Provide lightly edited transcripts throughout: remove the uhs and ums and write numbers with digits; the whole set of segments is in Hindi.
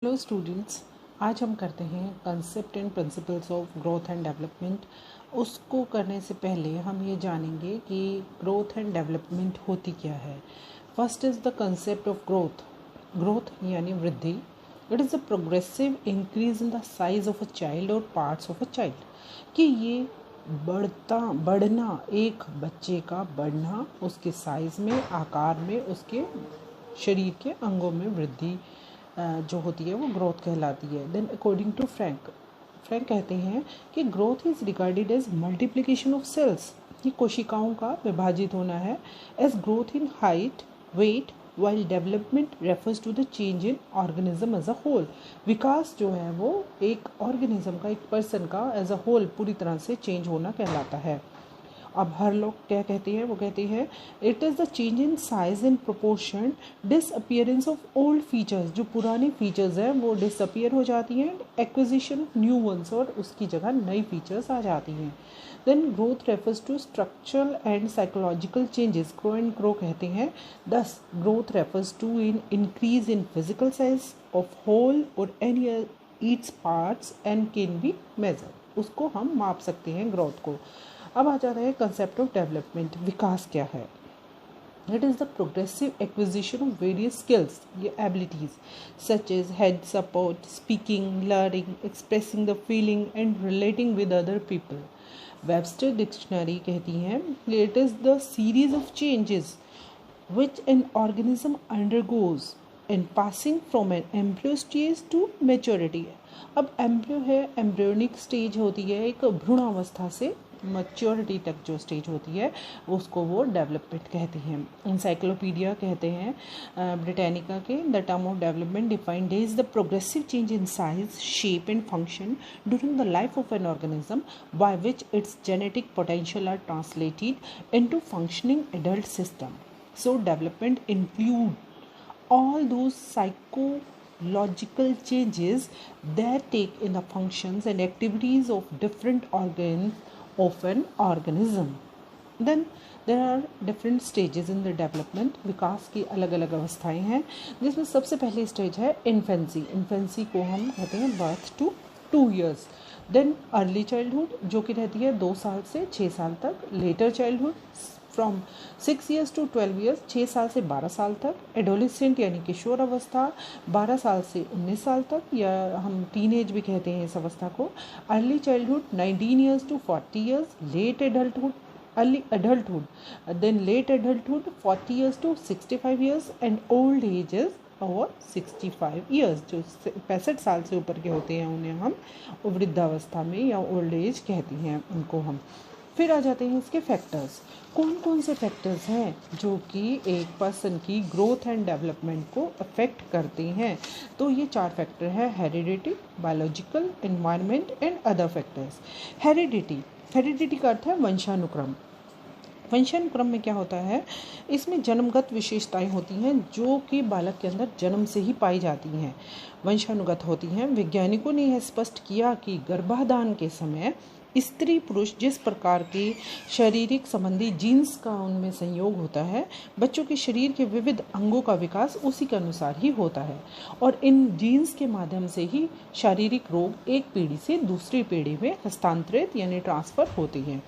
हेलो स्टूडेंट्स, आज हम करते हैं concept and principles of growth and development. उसको करने से पहले हम ये जानेंगे कि ग्रोथ एंड डेवलपमेंट होती क्या है। First is the concept of growth. Growth यानी वृद्धि। It is the progressive increase in the size of a child और पार्ट्स ऑफ अ चाइल्ड, कि ये बढ़ना, एक बच्चे का बढ़ना, उसके साइज़ में, आकार में, उसके शरीर के अंगों में वृद्धि जो होती है वो ग्रोथ कहलाती है। देन अकॉर्डिंग टू फ्रैंक कहते हैं कि growth is regarded as multiplication of cells, ये कोशिकाओं का विभाजित होना है, as growth in height, weight, while development refers to the change in organism as a whole. विकास जो है वो एक ऑर्गेनिज्म का, एक पर्सन का एज अ होल पूरी तरह से चेंज होना कहलाता है। अब हर लोग क्या कहते हैं, वो कहते हैं it is the change in size in proportion disappearance of old features, जो पुरानी फीचर्स हैं वो डिसअपियर हो जाती हैं, एक्विजिशन ऑफ न्यू वंस, और उसकी जगह नई फीचर्स आ जाती हैं। Then growth refers to structural and psychological changes, grow and grow कहते हैं। Thus growth refers to in increase in physical size of whole or any its parts and can be measure, उसको हम माप सकते हैं ग्रोथ को। अब आ जाता है कंसेप्ट ऑफ डेवलपमेंट। विकास क्या है? It is the progressive acquisition of various skills, ये abilities such as head support, speaking, learning, expressing the feeling and relating with other people. Webster dictionary कहती हैं it is the series of changes which an organism undergoes in passing from an embryo stage to maturity। अब एम्ब्रियो है, एम्ब्रियोनिक स्टेज होती है, एक भ्रूणावस्था से मैच्योरिटी तक जो स्टेज होती है उसको वो डेवलपमेंट कहते हैं। इंसाइक्लोपीडिया कहते हैं ब्रिटानिका के, the term of development defined is the progressive change in size, shape and function during the life of an organism by which its genetic potential are translated into functioning adult system. So development include all those psychological changes that take in the functions and activities of different organs of an organism. Then there are different stages in the development। विकास की अलग अलग अवस्थाएं हैं, जिसमें सबसे पहली स्टेज है इन्फेंसी। इन्फेंसी को हम कहते हैं birth to 2 years। Then early childhood जो कि रहती है 2 साल से 6 साल तक। Letter childhood from 6 years to 12 years, 6 साल से 12 साल तक। एडोलिसेंट यानी किशोर अवस्था 12 साल से 19 साल तक, या हम टीन एज भी कहते हैं इस अवस्था को। Early childhood 19 years to 40 years। Late adulthood, early adulthood, then late adulthood 40 years to 65 years and old ages और 65 years, जो 65 साल से ऊपर के होते हैं उन्हें हम वृद्धावस्था में या ओल्ड एज कहते हैं उनको हम। फिर आ जाते हैं इसके फैक्टर्स। कौन कौन से फैक्टर्स हैं जो कि एक पर्सन की ग्रोथ एंड डेवलपमेंट को अफेक्ट करते हैं? तो ये 4 फैक्टर है: heredity, biological, environment and other factors. Heredity का अर्थ है वंशानुक्रम। वंशानुक्रम में क्या होता है, इसमें जन्मगत विशेषताएं होती हैं जो कि बालक के अंदर जन्म से ही पाई जाती हैं, वंशानुगत होती हैं। वैज्ञानिकों ने यह स्पष्ट किया कि गर्भाधान के समय स्त्री पुरुष जिस प्रकार के शारीरिक संबंधी जीन्स का उनमें संयोग होता है, बच्चों के शरीर के विविध अंगों का विकास उसी के अनुसार ही होता है, और इन जीन्स के माध्यम से ही शारीरिक रोग एक पीढ़ी से दूसरी पीढ़ी में हस्तांतरित यानी ट्रांसफ़र होते हैं।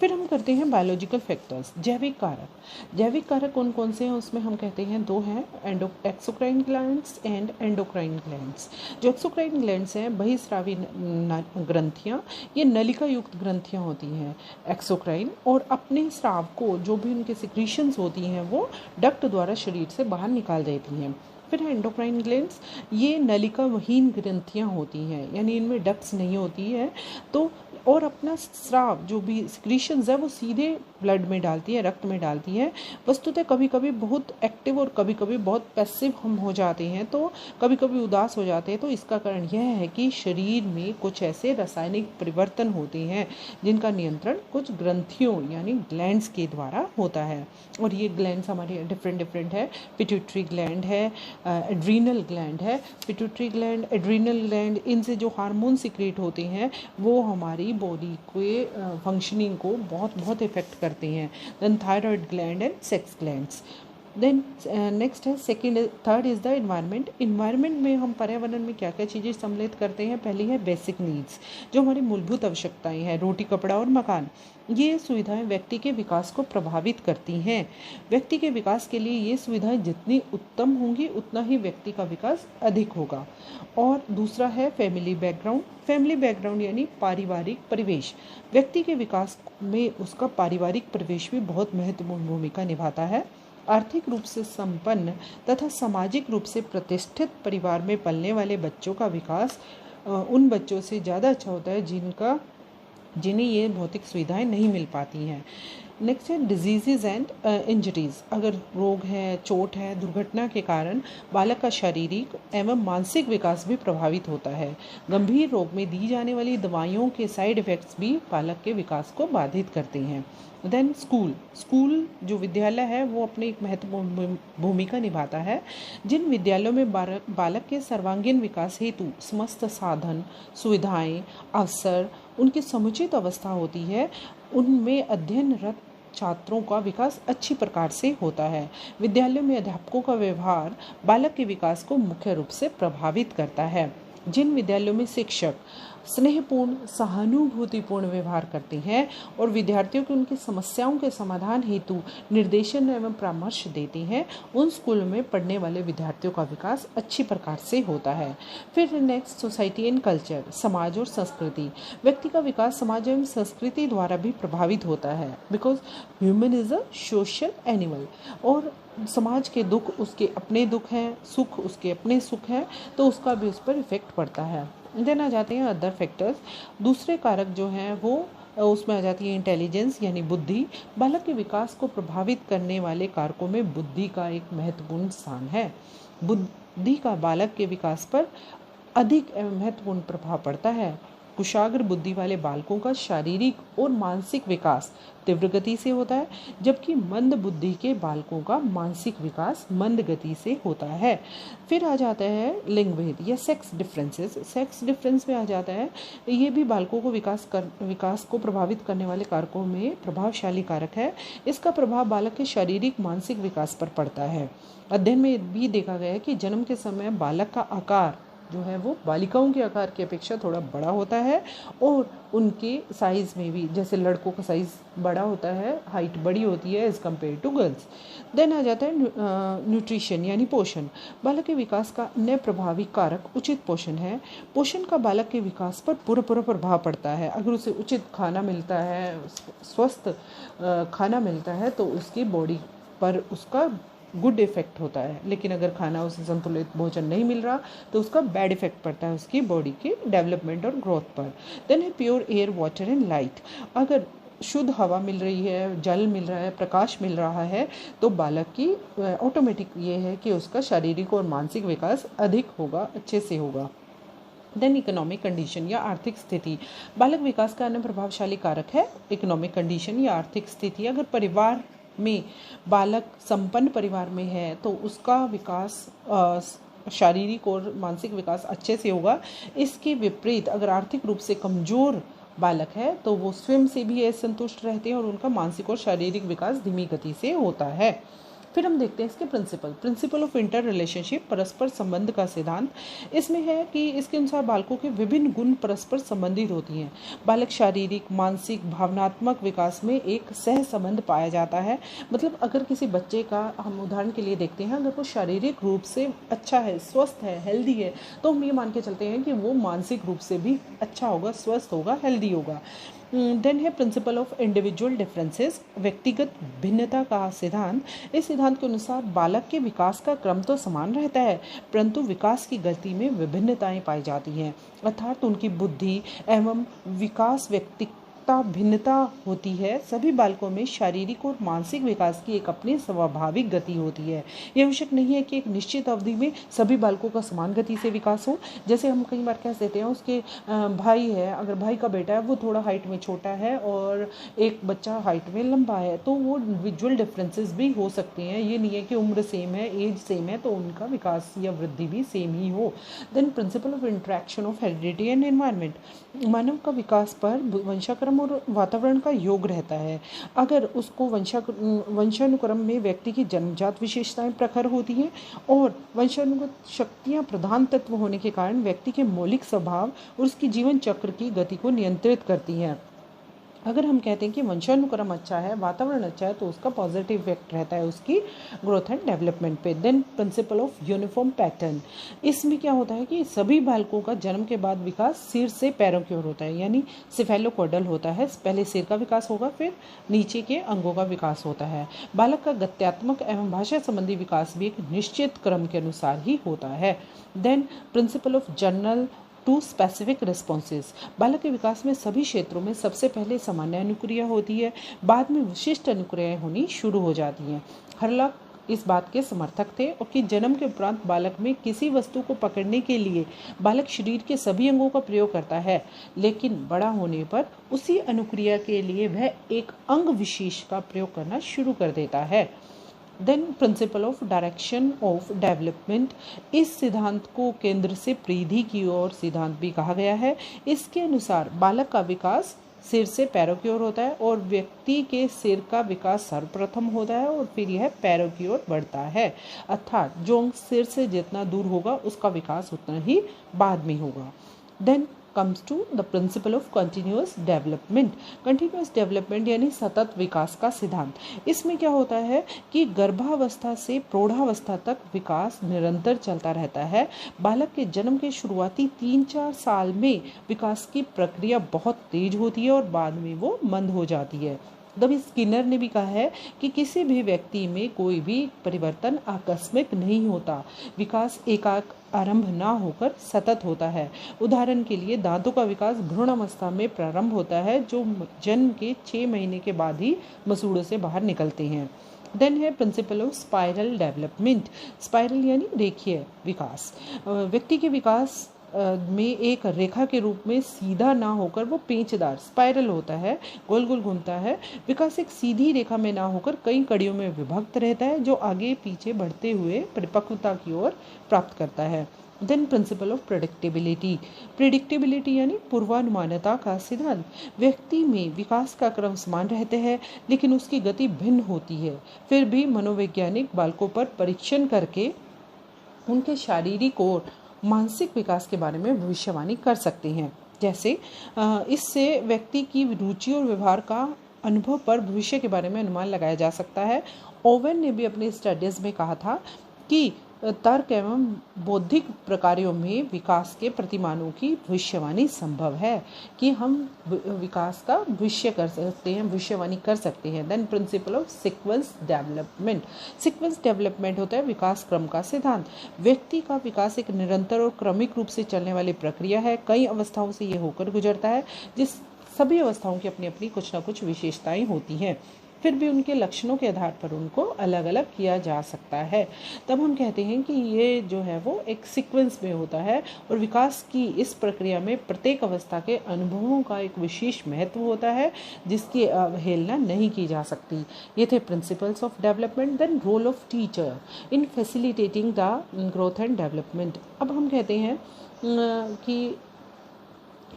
फिर हम करते हैं बायोलॉजिकल फैक्टर्स, जैविक कारक। जैविक कारक कौन कौन से हैं उसमें हम कहते हैं 2 हैं, exocrine glands and endocrine glands. जो एक्सोक्राइन ग्लैंड्स हैं बहिस्रावी ग्रंथियाँ, ये नलिका युक्त ग्रंथियाँ होती हैं एक्सोक्राइन, और अपने स्राव को जो भी उनके सिक्रीशंस होती हैं वो डक्ट द्वारा शरीर से बाहर निकाल देती हैं। फिर है एंडोक्राइन ग्लैंड्स, ये नलिका विहीन ग्रंथियाँ होती हैं, यानी इनमें डक्ट्स नहीं होती है, तो और अपना स्राव जो भी सिक्रीशंस है वो सीधे ब्लड में डालती है, रक्त में डालती है। वस्तुतः कभी कभी बहुत एक्टिव और कभी कभी बहुत पैसिव हम हो जाते हैं, तो कभी कभी उदास हो जाते हैं। तो इसका कारण यह है कि शरीर में कुछ ऐसे रासायनिक परिवर्तन होते हैं जिनका नियंत्रण कुछ ग्रंथियों यानी ग्लैंड्स के द्वारा होता है, और ये ग्लैंड्स हमारे डिफरेंट है। पिट्यूटरी ग्लैंड है, एड्रीनल ग्लैंड है। पिट्यूटरी ग्लैंड, एड्रीनल ग्लैंड, इनसे जो हार्मोन सिक्रेट होते हैं वो हमारी बॉडी के फंक्शनिंग को बहुत इफेक्ट करते हैं। Then thyroid gland and sex glands. Then next है second, third is the environment. Environment में हम पर्यावरण में क्या क्या चीज़ें सम्मिलित करते हैं। पहली है बेसिक नीड्स, जो हमारी मूलभूत आवश्यकताएं हैं, रोटी कपड़ा और मकान। ये सुविधाएं व्यक्ति के विकास को प्रभावित करती हैं। व्यक्ति के विकास के लिए ये सुविधाएं जितनी उत्तम होंगी उतना ही व्यक्ति का विकास अधिक होगा। और दूसरा है फैमिली बैकग्राउंड। फैमिली बैकग्राउंड यानी पारिवारिक परिवेश। व्यक्ति के विकास में उसका पारिवारिक परिवेश भी बहुत महत्वपूर्ण भूमिका निभाता है। आर्थिक रूप से संपन्न तथा सामाजिक रूप से प्रतिष्ठित परिवार में पलने वाले बच्चों का विकास उन बच्चों से ज़्यादा अच्छा होता है जिन्हें ये भौतिक सुविधाएं नहीं मिल पाती हैं। नेक्स्ट है डिजीज़ एंड इंजरीज। अगर रोग है, चोट है, दुर्घटना के कारण बालक का शारीरिक एवं मानसिक विकास भी प्रभावित होता है। गंभीर रोग में दी जाने वाली दवाइयों के साइड इफ़ेक्ट्स भी बालक के विकास को बाधित करते हैं। देन स्कूल जो विद्यालय है वो अपनी एक महत्वपूर्ण भूमिका निभाता है। जिन विद्यालयों में बालक के सर्वांगीण विकास हेतु समस्त साधन, सुविधाएं, अवसर, उनकी समुचित अवस्था होती है, उनमें अध्ययनरत छात्रों का विकास अच्छी प्रकार से होता है। विद्यालयों में अध्यापकों का व्यवहार बालक के विकास को मुख्य रूप से प्रभावित करता है। जिन विद्यालयों में शिक्षक स्नेहपूर्ण, सहानुभूतिपूर्ण व्यवहार करते हैं और विद्यार्थियों को उनकी समस्याओं के समाधान हेतु निर्देशन एवं परामर्श देते हैं, उन स्कूलों में पढ़ने वाले विद्यार्थियों का विकास अच्छी प्रकार से होता है। फिर नेक्स्ट सोसाइटी एंड कल्चर, समाज और संस्कृति। व्यक्ति का विकास समाज एवं संस्कृति द्वारा भी प्रभावित होता है, because human is a social animal. और समाज के दुख उसके अपने दुख हैं, सुख उसके अपने सुख हैं, तो उसका भी उस पर इफेक्ट पड़ता है। देन आ जाते हैं अदर फैक्टर्स। दूसरे कारक जो हैं वो उसमें आ जाती है इंटेलिजेंस यानी बुद्धि। बालक के विकास को प्रभावित करने वाले कारकों में बुद्धि का एक महत्वपूर्ण स्थान है। बुद्धि का बालक के विकास पर अधिक महत्वपूर्ण प्रभाव पड़ता है। कुशाग्र बुद्धि वाले बालकों का शारीरिक और मानसिक विकास तीव्र गति से होता है, जबकि मंद बुद्धि के बालकों का मानसिक विकास मंद गति से होता है। फिर आ जाता है लिंग भेद या सेक्स डिफरेंसेस। सेक्स डिफरेंस में आ जाता है, ये भी बालकों को विकास को प्रभावित करने वाले कारकों में प्रभावशाली कारक है। इसका प्रभाव बालक के शारीरिक मानसिक विकास पर पड़ता है। अध्ययन में भी देखा गया है कि जन्म के समय बालक का आकार जो है वो बालिकाओं के आकार की अपेक्षा थोड़ा बड़ा होता है, और उनके साइज़ में भी, जैसे लड़कों का साइज़ बड़ा होता है, हाइट बड़ी होती है as compare to girls. Then आ जाता है न्यूट्रिशन यानी पोषण। बालक के विकास का अन्य प्रभावी कारक उचित पोषण है। पोषण का बालक के विकास पर पूरा प्रभाव पड़ता है। अगर उसे उचित खाना मिलता है, स्वस्थ खाना मिलता है, तो उसकी बॉडी पर उसका गुड इफेक्ट होता है। लेकिन अगर खाना उसे संतुलित भोजन नहीं मिल रहा तो उसका बैड इफेक्ट पड़ता है उसकी बॉडी के डेवलपमेंट और ग्रोथ पर। देन है pure air, water and light. अगर शुद्ध हवा मिल रही है, जल मिल रहा है, प्रकाश मिल रहा है, तो बालक की ऑटोमेटिक ये है कि उसका शारीरिक और मानसिक विकास अधिक होगा, अच्छे से होगा। देन इकोनॉमिक कंडीशन या आर्थिक स्थिति। बालक विकास का अन्य प्रभावशाली कारक है इकोनॉमिक कंडीशन या आर्थिक स्थिति। अगर परिवार में बालक संपन्न परिवार में है तो उसका विकास शारीरिक और मानसिक विकास अच्छे से होगा। इसके विपरीत अगर आर्थिक रूप से कमजोर बालक है तो वो स्वयं से भी असंतुष्ट रहते हैं और उनका मानसिक और शारीरिक विकास धीमी गति से होता है। फिर हम देखते हैं इसके प्रिंसिपल ऑफ इंटर रिलेशनशिप, परस्पर संबंध का सिद्धांत। इसमें है कि इसके अनुसार बालकों के विभिन्न गुण परस्पर संबंधित होती हैं। बालक शारीरिक, मानसिक, भावनात्मक विकास में एक सह संबंध पाया जाता है। मतलब अगर किसी बच्चे का हम उदाहरण के लिए देखते हैं, अगर वो शारीरिक रूप से अच्छा है, स्वस्थ है, हेल्दी है, तो हम ये मान के चलते हैं कि वो मानसिक रूप से भी अच्छा होगा, स्वस्थ होगा, हेल्दी होगा। देन है प्रिंसिपल ऑफ इंडिविजुअल डिफरेंसेस, व्यक्तिगत भिन्नता का सिद्धांत। इस सिद्धांत के अनुसार बालक के विकास का क्रम तो समान रहता है, परंतु विकास की गति में विभिन्नताएं पाई जाती हैं। अर्थात उनकी बुद्धि एवं विकास व्यक्तिगत भिन्नता होती है। सभी बालकों में शारीरिक और मानसिक विकास की एक अपनी स्वाभाविक गति होती है। यह आवश्यक नहीं है कि एक निश्चित अवधि में सभी बालकों का समान गति से विकास हो। जैसे हम कई बार कह देते हैं उसके भाई है, अगर भाई का बेटा है वो थोड़ा हाइट में छोटा है और एक बच्चा हाइट में लंबा है, तो वो विजुअल डिफरेंसेस भी हो सकते हैं। ये नहीं है कि उम्र सेम है, एज सेम है तो उनका विकास या वृद्धि भी सेम ही हो। Then principle of interaction of heredity and environment. मानव का विकास पर वंशाक्रम वंशानुक्रम और वातावरण का योग रहता है। अगर उसको वंशानुक्रम में व्यक्ति की जन्मजात विशेषताएं प्रखर होती हैं और वंशानुगत शक्तियां प्रधान तत्व होने के कारण व्यक्ति के मौलिक स्वभाव और उसकी जीवन चक्र की गति को नियंत्रित करती हैं। अगर हम कहते हैं कि वंशानुक्रम अच्छा है, वातावरण अच्छा है, तो उसका पॉजिटिव इफेक्ट रहता है उसकी ग्रोथ एंड डेवलपमेंट पे। Then principle of uniform pattern, इसमें क्या होता है कि सभी बालकों का जन्म के बाद विकास सिर से पैरों की ओर होता है, यानी सिफेलोकॉर्डल होता है। पहले सिर का विकास होगा, फिर नीचे के अंगों का विकास होता है। बालक का गत्यात्मक एवं भाषा संबंधी विकास भी एक निश्चित क्रम के अनुसार ही होता है। Then principle of general to specific responses, बालक के विकास में सभी क्षेत्रों में सबसे पहले सामान्य अनुक्रिया होती है, बाद में विशिष्ट अनुक्रियाएं होनी शुरू हो जाती हैं। हर्लॉक इस बात के समर्थक थे और कि जन्म के उपरांत बालक में किसी वस्तु को पकड़ने के लिए बालक शरीर के सभी अंगों का प्रयोग करता है, लेकिन बड़ा होने पर उसी अनुक्रिया के लिए वह एक अंग विशेष का प्रयोग करना शुरू कर देता है। Then principle of direction of development, इस सिद्धांत को केंद्र से परिधि की ओर सिद्धांत भी कहा गया है। इसके अनुसार बालक का विकास सिर से पैरों की ओर होता है और व्यक्ति के सिर का विकास सर्वप्रथम होता है और फिर यह पैरों की ओर बढ़ता है, अर्थात जो अंग सिर से जितना दूर होगा उसका विकास उतना ही बाद में होगा। Then comes to the principle of continuous development, continuous development यानी सतत विकास का सिद्धांत। इसमें क्या होता है कि गर्भावस्था से प्रौढ़ावस्था तक विकास निरंतर चलता रहता है। बालक के जन्म के शुरुआती 3-4 साल में विकास की प्रक्रिया बहुत तेज होती है और बाद में वो मंद हो जाती है। तभी स्किनर ने भी कहा है कि किसी भी व्यक्ति में कोई भी परिवर्तन आकस्मिक नहीं होता, विकास एकाएक आरंभ ना होकर सतत होता है। उदाहरण के लिए दांतों का विकास भ्रूण अवस्था में प्रारंभ होता है, जो जन्म के 6 महीने के बाद ही मसूड़ों से बाहर निकलते हैं। देन है principle of spiral development, spiral यानी रेखीय विकास। व्यक्ति के विकास में एक रेखा के रूप में सीधा ना होकर वो पेचदार स्पाइरल होता है, गोल गोल घूमता है। विकास एक सीधी रेखा में ना होकर कई कड़ियों में विभक्त रहता है, जो आगे पीछे बढ़ते हुए परिपक्वता की ओर प्राप्त करता है। Then principle of predictability, predictability यानी पूर्वानुमानता का सिद्धांत। व्यक्ति में विकास का क्रम समान रहते हैं, लेकिन उसकी गति भिन्न होती है। फिर भी मनोवैज्ञानिक बालकों पर परीक्षण करके उनके शारीरिक और मानसिक विकास के बारे में भविष्यवाणी कर सकते हैं। जैसे इससे व्यक्ति की रुचि और व्यवहार का अनुभव पर भविष्य के बारे में अनुमान लगाया जा सकता है। ओवेन ने भी अपनी स्टडीज में कहा था कि तर्क एवं बौद्धिक प्रकारों में विकास के प्रतिमानों की भविष्यवाणी संभव है, कि हम विकास का भविष्य कर सकते हैं, भविष्यवाणी कर सकते हैं। Then principle of sequence development, sequence development होता है विकास क्रम का सिद्धांत। व्यक्ति का विकास एक निरंतर और क्रमिक रूप से चलने वाली प्रक्रिया है। कई अवस्थाओं से ये होकर गुजरता है, जिस सभी अवस्थाओं की अपनी अपनी कुछ ना कुछ विशेषताएं होती हैं, फिर भी उनके लक्षणों के आधार पर उनको अलग अलग किया जा सकता है। तब हम कहते हैं कि ये जो है वो एक सीक्वेंस में होता है और विकास की इस प्रक्रिया में प्रत्येक अवस्था के अनुभवों का एक विशेष महत्व होता है, जिसकी अवहेलना नहीं की जा सकती। ये थे principles of development. Then role of teacher in facilitating the growth and development. अब हम कहते हैं कि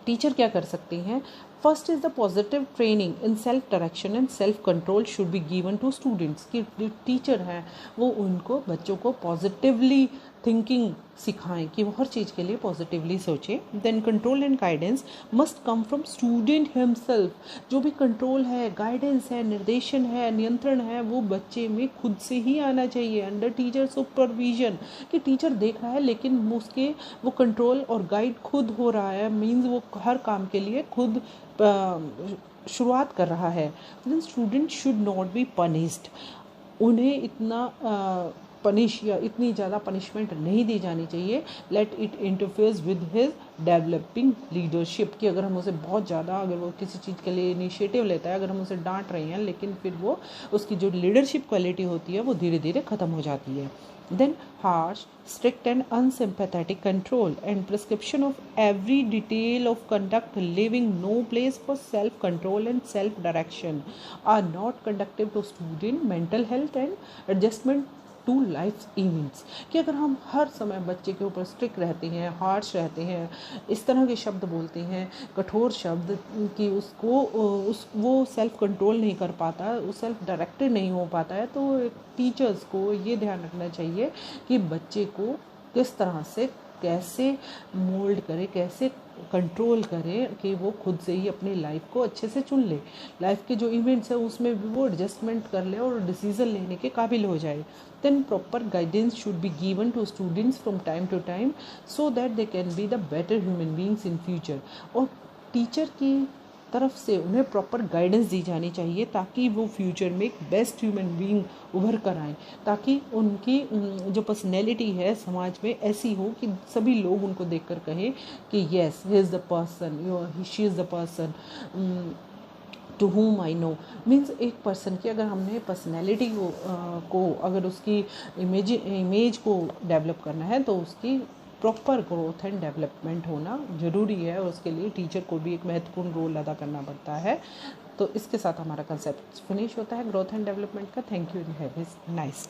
टीचर क्या कर सकते हैं। First is the positive training in self direction and self control should be given to students, कि टीचर हैं वो उनको बच्चों को पॉजिटिवली थिंकिंग सिखाएं कि वो हर चीज़ के लिए पॉजिटिवली सोचें। Then control and guidance must come from student himself, जो भी कंट्रोल है, गाइडेंस है, निर्देशन है, नियंत्रण है, वो बच्चे में खुद से ही आना चाहिए, अंडर टीचर सुपरविजन। कि टीचर देख रहा है लेकिन उसके वो कंट्रोल और गाइड खुद हो रहा है, मीन्स वो हर काम के लिए खुद शुरुआत कर रहा है। Then student should not be punished, उन्हें इतना पनिश या इतनी ज़्यादा पनिशमेंट नहीं दी जानी चाहिए। Let it interferes with his developing leadership, कि अगर हम उसे बहुत ज़्यादा, अगर वो किसी चीज़ के लिए इनिशिएटिव लेता है, अगर हम उसे डांट रहे हैं लेकिन फिर वो उसकी जो लीडरशिप क्वालिटी होती है वो धीरे धीरे ख़त्म हो जाती है। Then harsh, strict and unsympathetic control and prescription of every detail of conduct, leaving no place for self-control and self-direction, are not conducive to student mental health and adjustment to life events. कि अगर हम हर समय बच्चे के ऊपर स्ट्रिक्ट रहते हैं, हार्श रहते हैं, इस तरह के शब्द बोलते हैं, कठोर शब्द, कि वो सेल्फ कंट्रोल नहीं कर पाता, वो सेल्फ डायरेक्टेड नहीं हो पाता है, तो टीचर्स को ये ध्यान रखना चाहिए कि बच्चे को किस तरह से, कैसे मोल्ड करे, कैसे कंट्रोल करे कि वो खुद से ही अपनी लाइफ को अच्छे से चुन ले, लाइफ के जो इवेंट्स है उसमें भी वो एडजस्टमेंट कर ले और डिसीजन लेने के काबिल हो जाए। Then proper guidance should be given to students from time to time so that they can be the better human beings in future. और टीचर की तरफ से उन्हें प्रॉपर गाइडेंस दी जानी चाहिए ताकि वो फ्यूचर में एक बेस्ट ह्यूमन बीइंग उभर कर आएँ, ताकि उनकी जो पर्सनैलिटी है समाज में ऐसी हो कि सभी लोग उनको देखकर कहें कि yes he is the person, she is the person to whom I know. Means एक पर्सन की अगर हमने पर्सनैलिटी को अगर उसकी इमेज को डेवलप करना है तो उसकी प्रॉपर ग्रोथ एंड डेवलपमेंट होना ज़रूरी है, और उसके लिए टीचर को भी एक महत्वपूर्ण रोल अदा करना पड़ता है। तो इसके साथ हमारा कंसेप्ट फिनिश होता है ग्रोथ एंड डेवलपमेंट का। Thank you and have a nice